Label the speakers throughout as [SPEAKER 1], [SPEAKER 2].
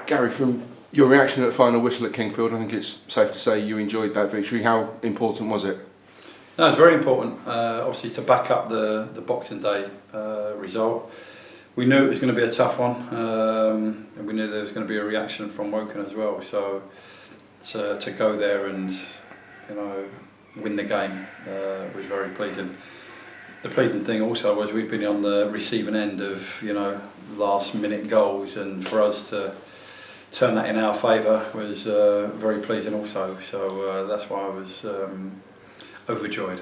[SPEAKER 1] Gary, from your reaction at the final whistle at Kingfield, I think it's safe to say you enjoyed that victory. How important was it?
[SPEAKER 2] No, it's very important, obviously, to back up the Boxing Day result. We knew it was going to be a tough one, and we knew there was going to be a reaction from Woking as well. So to go there and win the game was very pleasing. The pleasing thing also was we've been on the receiving end of last minute goals, and for us to turn that in our favour was very pleasing also. So that's why I was overjoyed.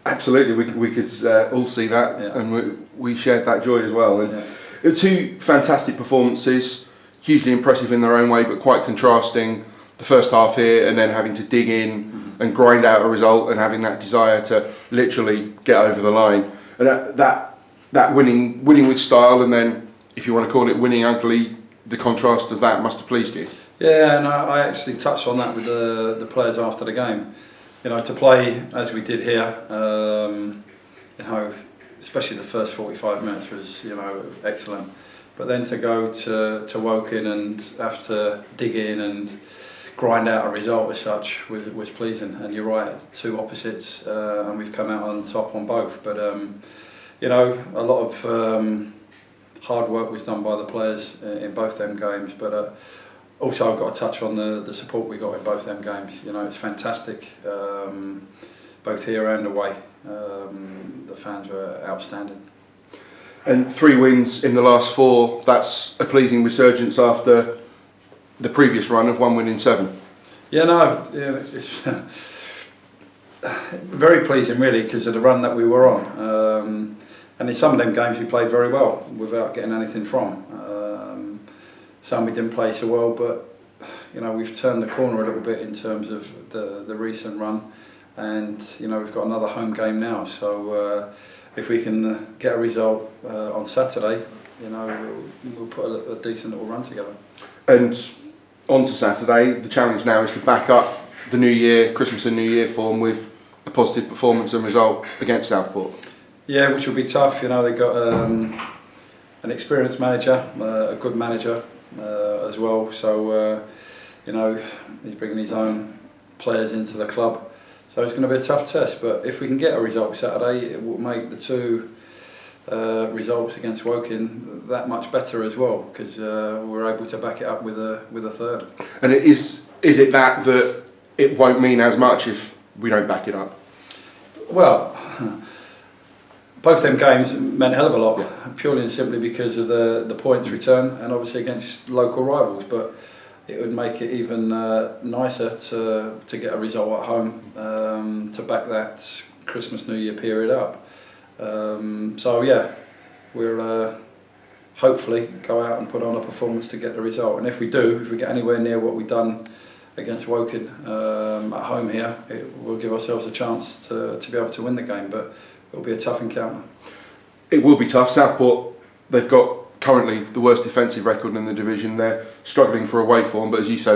[SPEAKER 1] Absolutely, we could all see that,
[SPEAKER 2] yeah.
[SPEAKER 1] And we shared that joy as well. And
[SPEAKER 2] yeah.
[SPEAKER 1] It were two fantastic performances, hugely impressive in their own way, but quite contrasting. The first half here, and then having to dig in and grind out a result, and having that desire to literally get over the line. And that winning with style, and then, if you want to call it winning ugly, the contrast of that must have pleased you.
[SPEAKER 2] Yeah, and I actually touched on that with the players after the game. To play as we did here, especially the first 45 minutes was excellent. But then to go to Woking and have to dig in and grind out a result as such was pleasing. And you're right, two opposites, and we've come out on top on both. But a lot of hard work was done by the players in both them games. But also I've got to touch on the support we got in both them games. It's fantastic, both here and away. The fans were outstanding.
[SPEAKER 1] And 3 wins in the last 4, that's a pleasing resurgence after the previous run of 1 win in 7.
[SPEAKER 2] It's very pleasing really because of the run that we were on. And in some of them games we played very well without getting anything from. Some we didn't play so well, but we've turned the corner a little bit in terms of the recent run, and we've got another home game now. So if we can get a result on Saturday, we'll put a decent little run together.
[SPEAKER 1] And on to Saturday, the challenge now is to back up the New Year, Christmas and New Year form with a positive performance and result against Southport.
[SPEAKER 2] Yeah, which will be tough. They've got an experienced manager, a good manager as well. So he's bringing his own players into the club. So it's going to be a tough test. But if we can get a result Saturday, it will make the two results against Woking that much better as well, because we're able to back it up with a third.
[SPEAKER 1] And is it that it won't mean as much if we don't back it up?
[SPEAKER 2] Well, both them games meant a hell of a lot, purely and simply because of the points return, and obviously against local rivals. But it would make it even nicer to get a result at home to back that Christmas New Year period up. We'll hopefully go out and put on a performance to get the result. And if we get anywhere near what we've done against Woking at home here, it will give ourselves a chance to be able to win the game. But it'll be a tough encounter.
[SPEAKER 1] It will be tough. Southport, they've got currently the worst defensive record in the division. They're struggling for away form, but as you say,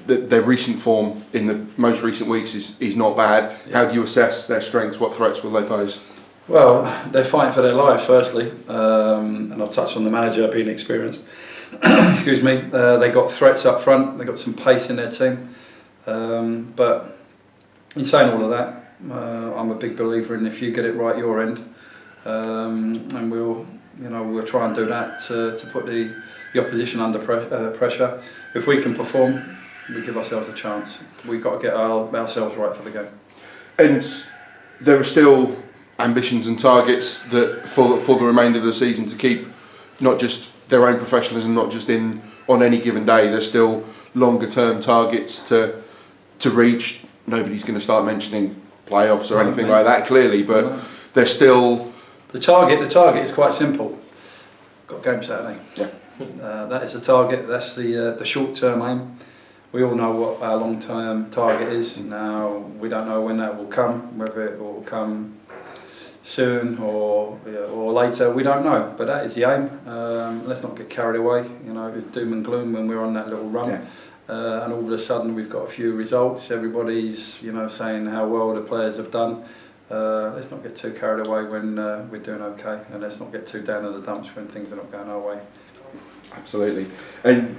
[SPEAKER 1] their recent form in the most recent weeks is not bad. Yeah. How do you assess their strengths? What threats will they pose?
[SPEAKER 2] Well, they're fighting for their lives, firstly, and I've touched on the manager being experienced. Excuse me. They got threats up front. They got some pace in their team. But in saying all of that, I'm a big believer in if you get it right your end, and we'll try and do that to put the opposition under pressure. If we can perform, we give ourselves a chance. We've got to get ourselves right for the game.
[SPEAKER 1] And there are still ambitions and targets that for the remainder of the season to keep not just their own professionalism, not just on any given day. There's still longer term targets to reach. Nobody's going to start mentioning playoffs or anything like that, clearly, but there's still
[SPEAKER 2] the target is quite simple. Got a game Saturday.
[SPEAKER 1] Yeah.
[SPEAKER 2] That is the target. That's the short term aim. We all know what our long term target is. Now we don't know when that will come, whether it will come soon or later, we don't know, but that is the aim. Let's not get carried away, with doom and gloom when we're on that little run. Yeah. And all of a sudden we've got a few results. Everybody's saying how well the players have done. Let's not get too carried away when we're doing okay, and let's not get too down in the dumps when things are not going our way.
[SPEAKER 1] Absolutely. And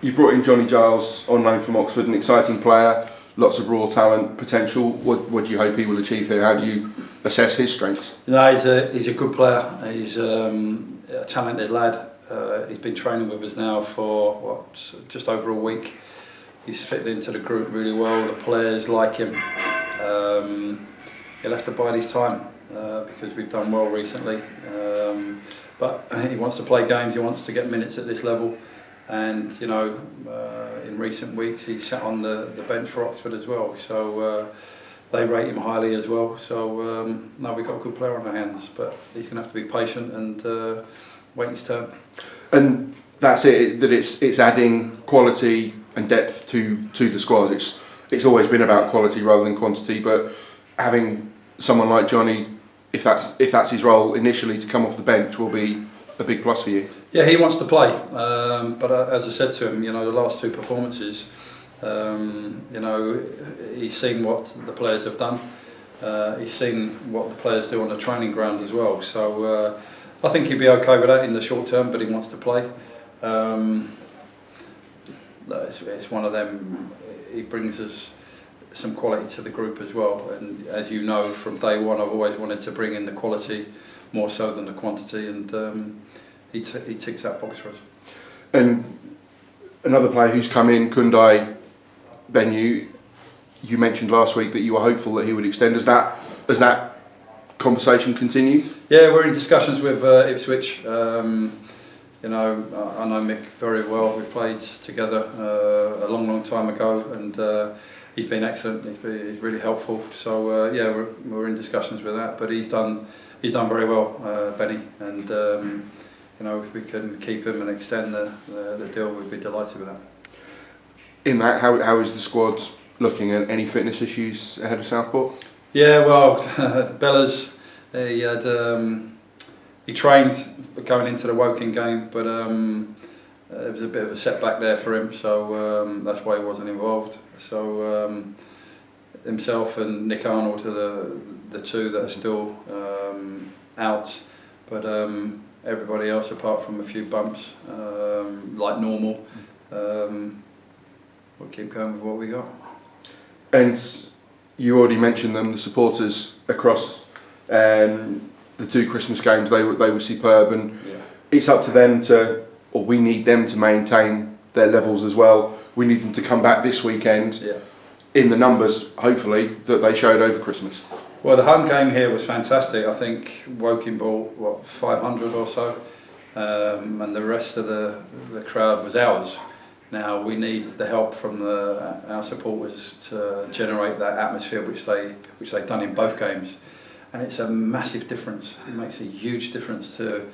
[SPEAKER 1] You brought in Johnny Giles on loan from Oxford, an exciting player, lots of raw talent, potential. What do you hope he will achieve here? How do you assess his strengths?
[SPEAKER 2] He's a good player. He's a talented lad. He's been training with us now for just over a week. He's fitted into the group really well. The players like him. He'll have to bide his time because we've done well recently. But he wants to play games. He wants to get minutes at this level. And in recent weeks he sat on the bench for Oxford as well. So they rate him highly as well. So no, we've got a good player on our hands. But he's going to have to be patient and wait his turn.
[SPEAKER 1] And that's it. That it's adding quality and depth to the squad. It's always been about quality rather than quantity. But having someone like Johnny, if that's his role initially, to come off the bench will be a big plus for you.
[SPEAKER 2] Yeah, he wants to play, but as I said to him, the last two performances, he's seen what the players have done. He's seen what the players do on the training ground as well. So I think he'll be okay with that in the short term, but he wants to play. It's one of them. He brings us some quality to the group as well, and as you know from day one, I've always wanted to bring in the quality more so than the quantity, and he ticks that box for us.
[SPEAKER 1] And another player who's come in, Kundai Benyu, you mentioned last week that you were hopeful that he would extend. Has that conversation continued?
[SPEAKER 2] Yeah, we're in discussions with Ipswich. I know Mick very well. We played together a long time ago, and he's been excellent. He's really helpful. So we're in discussions with that. But he's done very well, Benny. And if we can keep him and extend the deal, we'd be delighted with that.
[SPEAKER 1] In that, how is the squad looking at any fitness issues ahead of Southport?
[SPEAKER 2] Yeah, well, Bella's he trained going into the Woking game, but it was a bit of a setback there for him, so that's why he wasn't involved. So himself and Nick Arnold are the two that are still out, but everybody else, apart from a few bumps, like normal, we'll keep going with what we got.
[SPEAKER 1] And you already mentioned them, the supporters across the two Christmas games, they were superb, and it's up to them or we need them to maintain their levels as well. We need them to come back this weekend in the numbers, hopefully, that they showed over Christmas.
[SPEAKER 2] Well, the home game here was fantastic. I think Woking bought 500 or so, and the rest of the crowd was ours. Now we need the help from our supporters to generate that atmosphere which they've done in both games, and it's a massive difference. It makes a huge difference to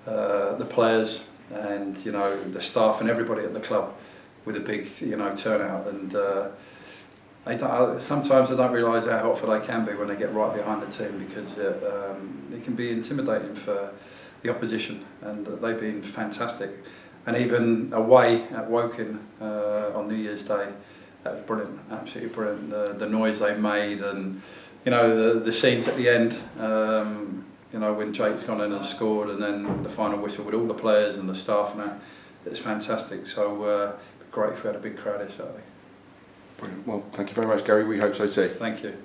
[SPEAKER 2] the players and the staff and everybody at the club with a big turnout. And sometimes I don't realise how helpful they can be when they get right behind the team, because it can be intimidating for the opposition, and they've been fantastic. And even away at Woking on New Year's Day, that was brilliant, absolutely brilliant. The noise they made, and the scenes at the end, when Jake's gone in and scored, and then the final whistle with all the players and the staff and that, it's fantastic. So it'd be great if we had a big crowd here Saturday.
[SPEAKER 1] Brilliant. Well, thank you very much, Gary. We hope so too.
[SPEAKER 2] Thank you.